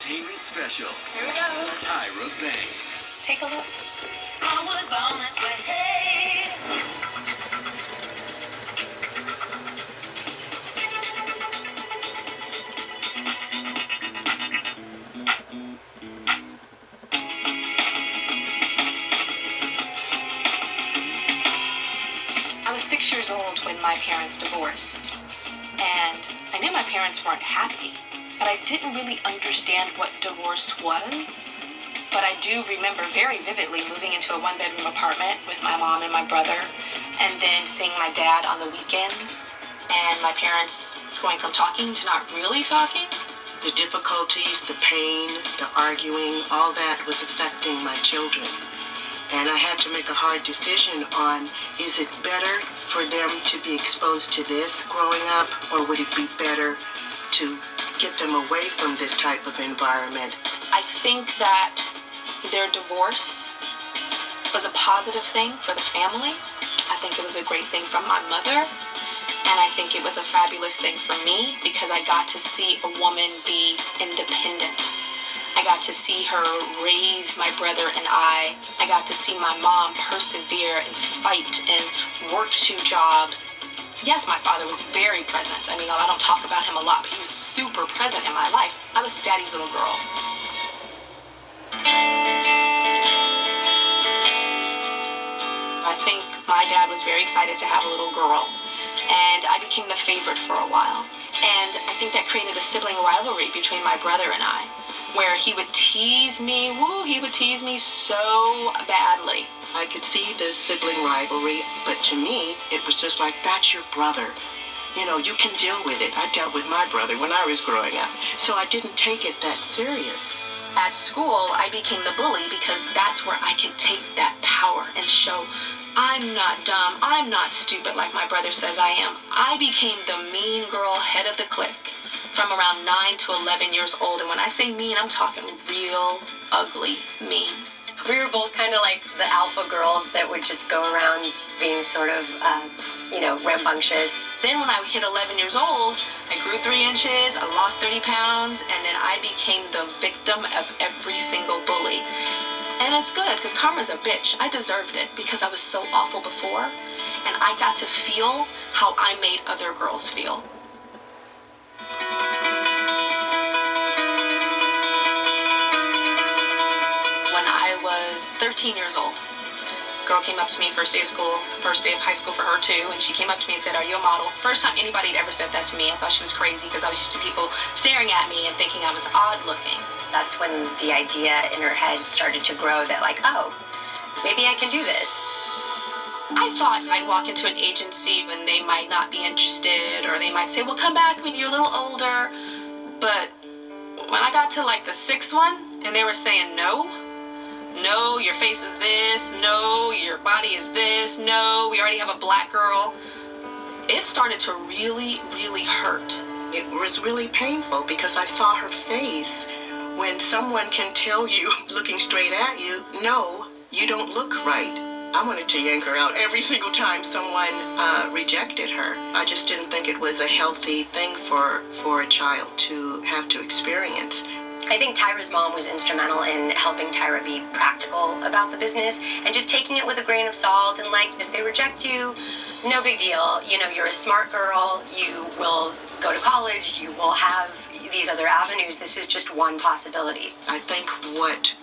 entertainment special. Here we go. Tyra Banks. Take a look. I was born this way. Hey. I was 6 years old when my parents divorced, and I knew my parents weren't happy, but I didn't really understand what divorce was. But I do remember very vividly moving into a one-bedroom apartment with my mom and my brother, and then seeing my dad on the weekends, and my parents going from talking to not really talking. The difficulties, the pain, the arguing, all that was affecting my children. And I had to make a hard decision on, is it better for them to be exposed to this growing up, or would it be better to get them away from this type of environment? I think that their divorce was a positive thing for the family. I think it was a great thing for my mother. And I think it was a fabulous thing for me because I got to see a woman be independent. I got to see her raise my brother and I got to see my mom persevere and fight and work 2 jobs. Yes, my father was very present. I mean, I don't talk about him a lot, but he was super present in my life. I was Daddy's little girl. I think my dad was very excited to have a little girl, and I became the favorite for a while. And I think that created a sibling rivalry between my brother and I, where he would tease me, he would tease me so badly. I could see the sibling rivalry, but to me, it was just like, that's your brother. You know, you can deal with it. I dealt with my brother when I was growing up, so I didn't take it that serious. At school, I became the bully because that's where I could take that power and show I'm not dumb, I'm not stupid like my brother says I am. I became the mean girl, head of the clique, from around 9 to 11 years old. And when I say mean, I'm talking real ugly mean. We were both kind of like the alpha girls that would just go around being sort of, rambunctious. Then when I hit 11 years old, I grew 3 inches, I lost 30 pounds, and then I became the victim of every single bully. And it's good, because karma's a bitch. I deserved it because I was so awful before, and I got to feel how I made other girls feel. When I was 13 years old, a girl came up to me first day of school, first day of high school for her too, and she came up to me and said, "Are you a model?" First time anybody had ever said that to me. I thought she was crazy because I was used to people staring at me and thinking I was odd looking. That's when the idea in her head started to grow that like, oh, maybe I can do this. I thought I'd walk into an agency when they might not be interested, or they might say, well, come back when you're a little older. But when I got to like the 6th one and they were saying no, your face is this, no, your body is this, no, we already have a black girl, it started to really, really hurt. It was really painful because I saw her face. When someone can tell you, looking straight at you, no, you don't look right. I wanted to yank her out every single time someone rejected her. I just didn't think it was a healthy thing for a child to have to experience. I think Tyra's mom was instrumental in helping Tyra be practical about the business and just taking it with a grain of salt and like, if they reject you, no big deal. You know, you're a smart girl, you will go to college, you will have these other avenues. This is just one possibility. I think what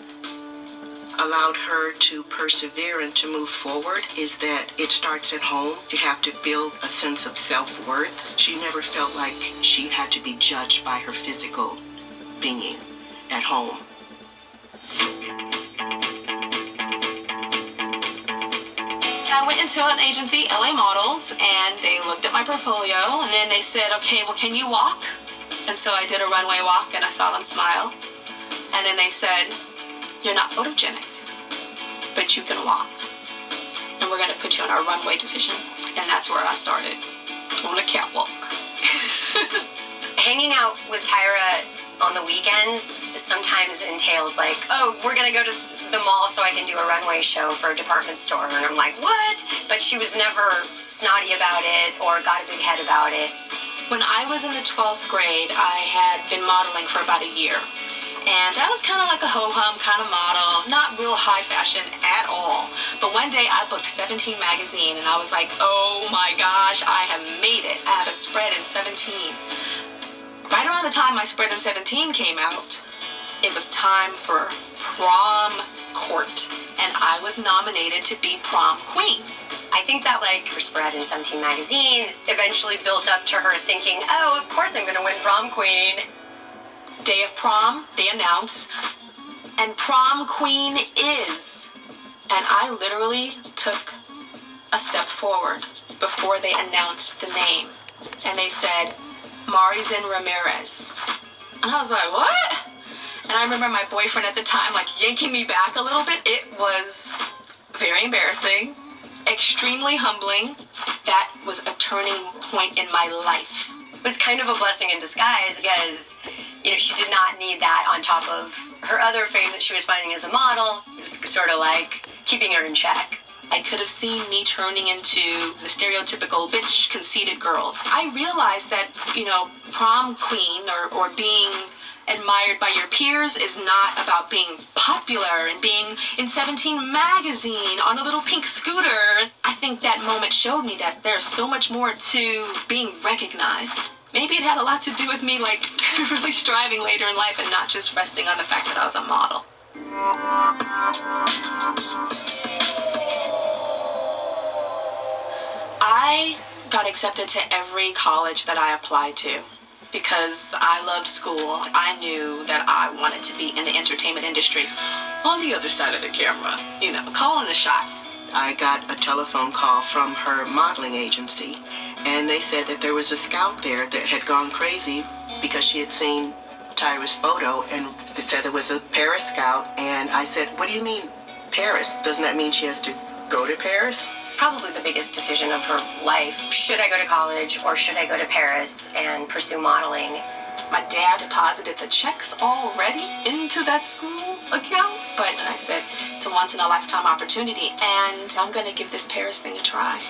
allowed her to persevere and to move forward is that it starts at home. You have to build a sense of self-worth. She never felt like she had to be judged by her physical being at home. I went into an agency, LA Models, and they looked at my portfolio, and then they said, okay, well, can you walk? And so I did a runway walk, and I saw them smile. And then they said, you're not photogenic, but you can walk. And we're going to put you on our runway division. And that's where I started, on the catwalk. Hanging out with Tyra on the weekends sometimes entailed like, oh, we're going to go to the mall so I can do a runway show for a department store. And I'm like, what? But she was never snotty about it or got a big head about it. When I was in the 12th grade, I had been modeling for about a year. And I was kind of like a ho-hum kind of model, not real high fashion at all. But one day I booked 17 magazine and I was like, oh my gosh, I have made it. I have a spread in 17. Right around the time my spread in 17 came out, it was time for prom court. And I was nominated to be prom queen. I think that like her spread in 17 magazine eventually built up to her thinking, oh, of course I'm gonna win prom queen. Day of prom, they announce, and prom queen is. And I literally took a step forward before they announced the name. And they said, Marizan Ramirez. And I was like, what? And I remember my boyfriend at the time like yanking me back a little bit. It was very embarrassing, extremely humbling. That was a turning point in my life. It was kind of a blessing in disguise because, you know, she did not need that on top of her other fame that she was finding as a model. It was sort of like keeping her in check. I could have seen me turning into the stereotypical bitch, conceited girl. I realized that, you know, prom queen or being admired by your peers is not about being popular and being in 17 magazine on a little pink scooter. I think that moment showed me that there's so much more to being recognized. Maybe it had a lot to do with me like really striving later in life and not just resting on the fact that I was a model. I got accepted to every college that I applied to because I loved school. I knew that I wanted to be in the entertainment industry on the other side of the camera, you know, calling the shots. I got a telephone call from her modeling agency, and they said that there was a scout there that had gone crazy because she had seen Tyra's photo, and they said there was a Paris scout. And I said, what do you mean Paris? Doesn't that mean she has to go to Paris? Probably the biggest decision of her life. Should I go to college or should I go to Paris and pursue modeling? My dad deposited the checks already into that school account, but I said it's a once-in-a-lifetime opportunity, and I'm going to give this Paris thing a try.